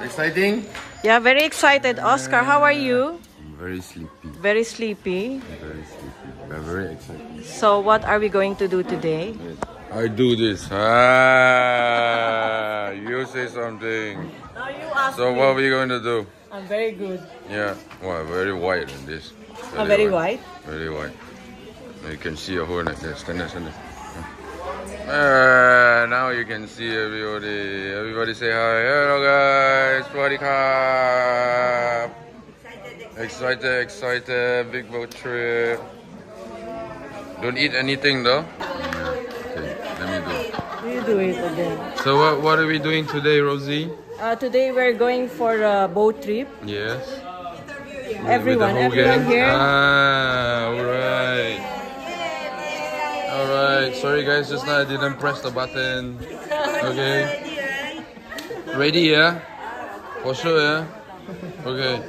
Exciting? Yeah, very excited. Oscar, how are you? I'm very sleepy. Very sleepy. Very sleepy. But very excited. So what are we going to do today? I do this. You say something. Now you ask So me. what are we going to do? I'm very good. Yeah. Wow, very white in this. Very white? Very white. You can see a hornet there. Stand there, stand there. Now you can see everybody. Everybody say hi. Hello guys. Swadika. Excited. Big boat trip. Don't eat anything though. Okay, let me do it. You do it again. So what are we doing today, Rosie? Today we're going for a boat trip. Yes. Everyone here. Alright. Alright. Sorry guys, just now I didn't press the button. Okay. Ready, yeah? For sure, yeah? Okay.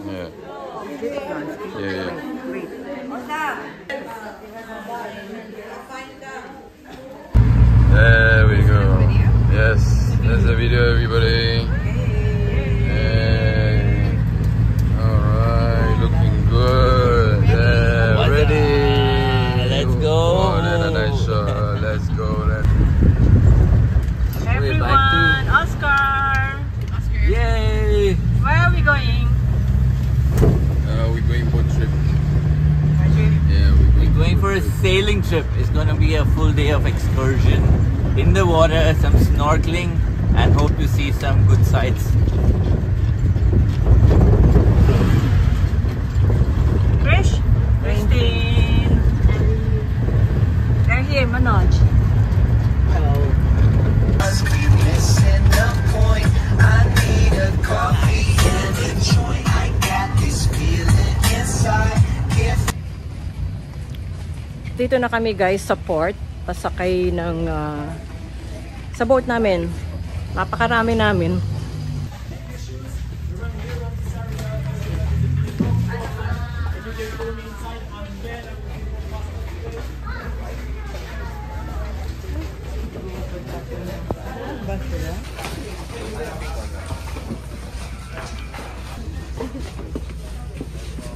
Yeah. Yeah. There we go. Yes, there's the video, everybody. Hey. Alright, looking good. Yeah, ready. Let's go. Oh, that's a nice shot. Let's go. Everyone, Oscar. Yay! Where are we going? We're going boat trip. Yeah, We're going for a sailing trip. It's going to be a full day of excursion in the water, some snorkeling, and hope to see some good sights. Krish? Christine. They're here, Manoj. Dito na kami guys sa port, pasakay ng sa boat namin. Napakarami namin.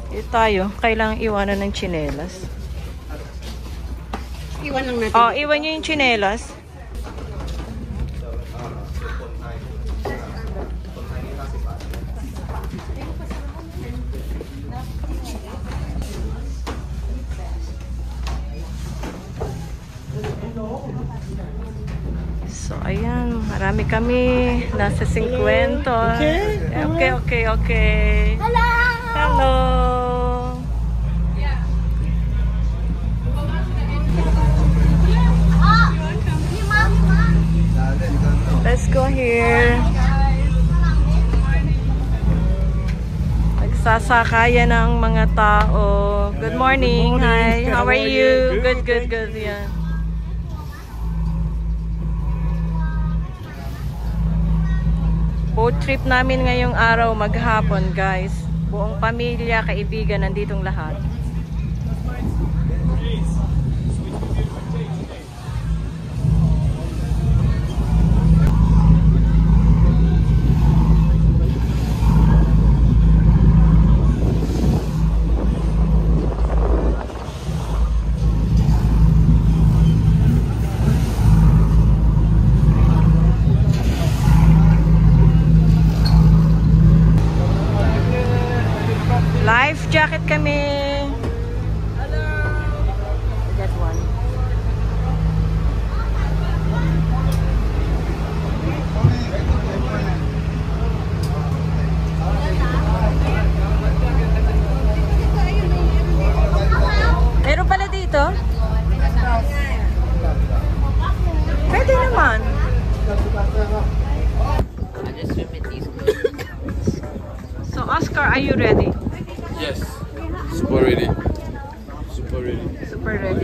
Dito tayo, kailangang iwanan ng tsinelas. Iwan lang natin. Oh, iwan nyo yung tsinelas. So, ayan. Marami kami. Nasa 50. Okay. Hello! Let's go here. Nagsasakayan ng mga tao. Good morning. Hi. How are you? Good. Yeah. Boat trip namin ngayong araw maghapon, guys. Buong pamilya, kaibigan, nanditong lahat. Life jacket kami. Hello. That one. Meron pala dito? Pwede naman. So Oscar, are you ready? Yes. Super ready. Super ready.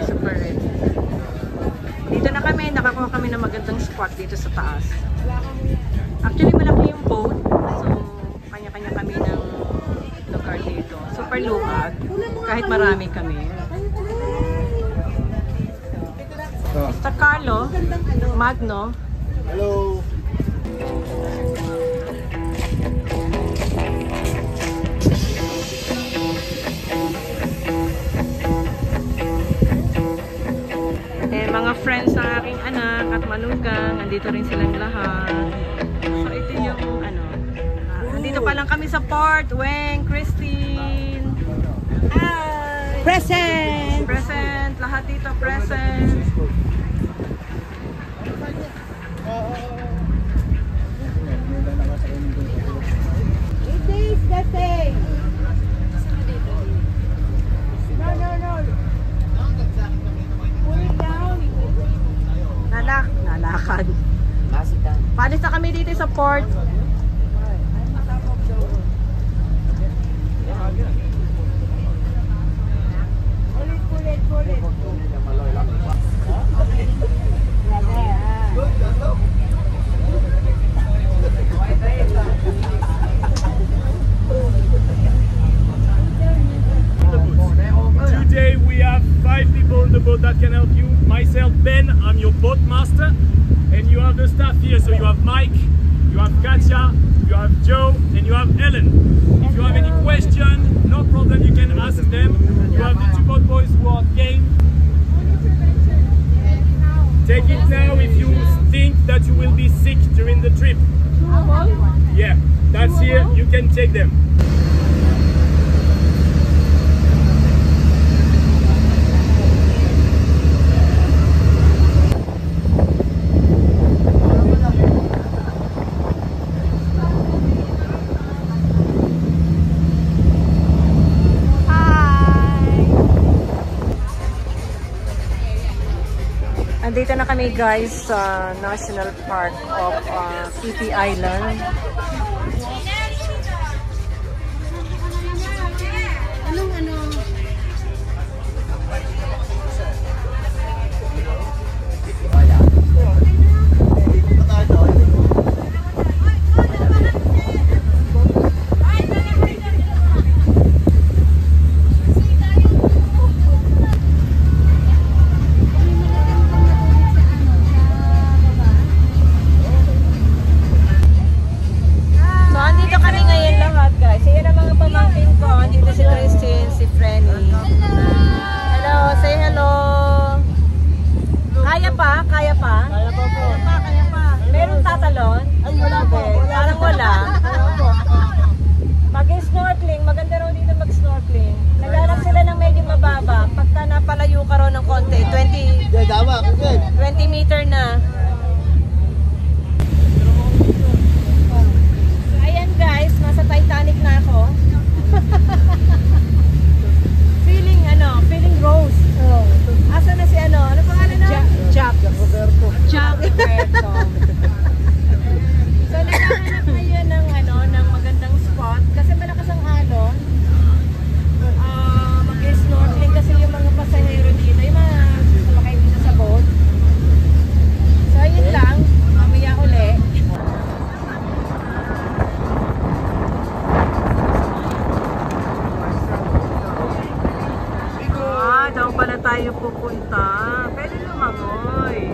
Dito na kami, nakakuha kami ng magandang spot dito sa taas. Actually, malaki yung boat. So, kanya-kanya kami ng lugar dito. Super luwag. Kahit marami kami. Mr. Carlo Magno. Hello. friends ng aking anak at manugang. Nandito rin silang lahat. So ito yung ano. Nandito pa lang kami sa port. Weng, Christine. Hi! Present! Present. Lahat dito present. It is the same. No. Pull it down. Nalakad. Palis na kami dito sa port. Pull it. Today we have 5 people on the boat that can help you. Myself, Ben, I'm your boat master, and you have the staff here. So you have Mike, you have Katja, you have Joe, and you have Ellen. If you have any question, no problem, you can ask them. You have the 2 boat boys who are game. Take it now if you think that you will be sick during the trip. Yeah, that's here, you can take them. Andito na kami guys sa National Park of Phi Island. Maganda raw dito mag-snorkeling. Naglalak sila ng medyo mababa. Pagka napalayo ka raw ng konti, 20 meter na. So, ayan guys, nasa Titanic na ako. Feeling Rose. Asa na si ano pangalan na? Jack Roberto. So naghahanap ngayon ng magandang spot kasi malakas ang alon. Mag-snorkeling kasi yung mga pasahero dito, yung mga sumakay dito sa boat. So yun lang, mamaya uli. Doon pala tayo pupunta. Pwede lumangoy.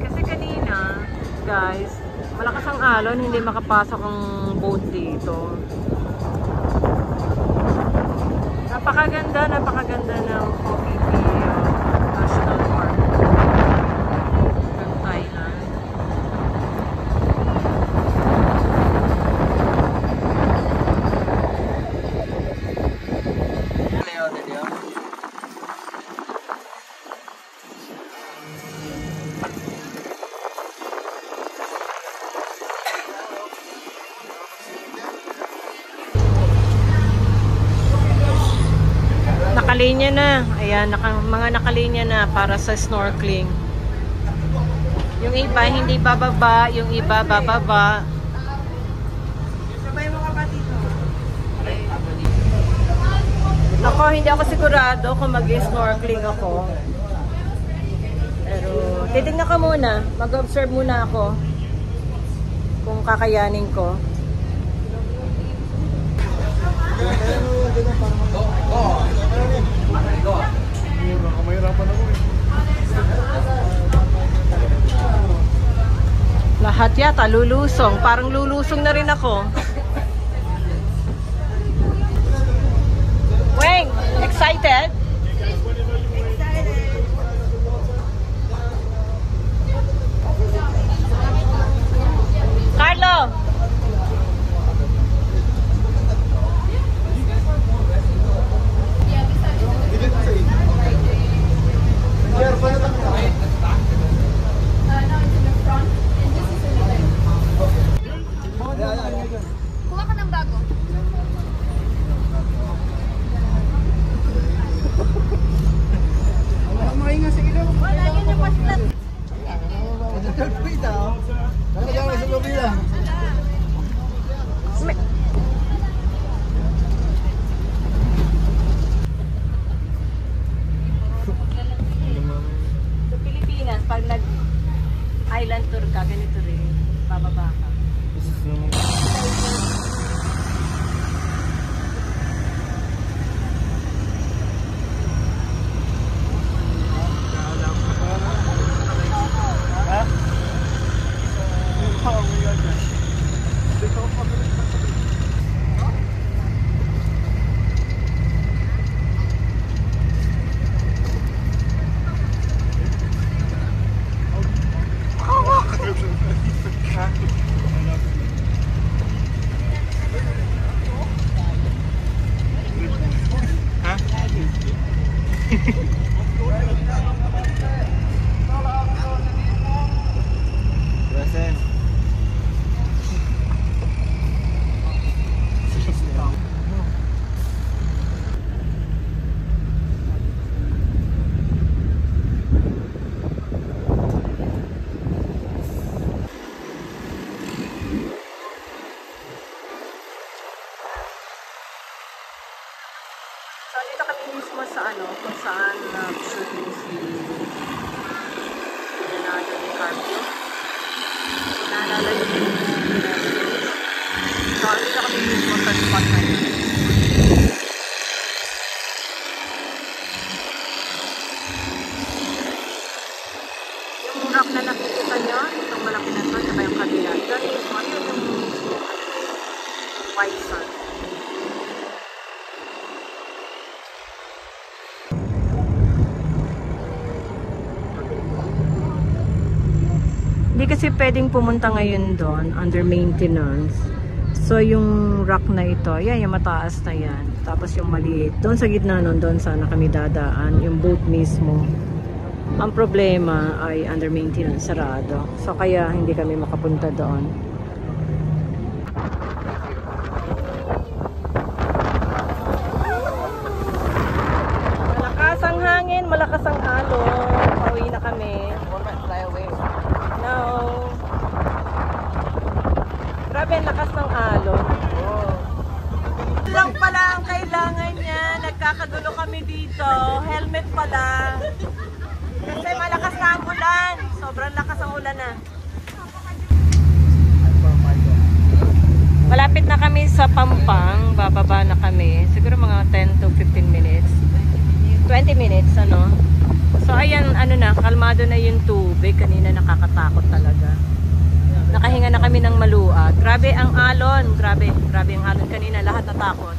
Kasi kanina, guys, malakas ang alon, hindi makapasok ang boat dito. Napakaganda ng Phi National Park ng Thailand. Nakalinya na. Ayan, mga nakalinya na para sa snorkeling. Yung iba hindi bababa, yung iba bababa. Sabay mo ka pa dito. Ako, hindi ako sigurado kung mag-snorkeling ako. Pero, titignan ka muna. Mag-observe muna ako kung kakayanin ko. Lahat yata lulusong. Parang lulusong na rin ako. Weng, excited? island tour ka, ganito rin. Bababa ka. So, dito kami mismo sa kung saan shooting si Leonardo DiCaprio. Naalala yung so, dito kami mismo sa spot na yun. Yung rock na nakikita nyo, itong malaki na ito, saka yung kabila. Doon mismo, yun yung mismo white sand. Hindi kasi pwedeng pumunta ngayon doon under maintenance. So yung rock na ito, yan yung mataas na yan. Tapos yung maliit, doon sa gitna nun, doon sana kami dadaan, yung boat mismo. Ang problema ay under maintenance, sarado. So kaya hindi kami makapunta doon. Malakas ang hangin, malakas ang alon. Pauwi na kami. No. Grabe ang lakas ng alon. Lang pala ang kailangan niya. Nagkakagulo kami dito. Helmet pala. Kasi malakas na ang ulan. Sobrang lakas ang ulan na. Malapit na kami sa Pampang. Bababa na kami. Siguro mga 10 to 15 minutes. 20 minutes, ano? So ayan, kalmado na yung tubig. Kanina nakakatakot talaga. Nakahinga na kami ng maluat. Grabe ang alon. Grabe ang alon kanina. Lahat natakot.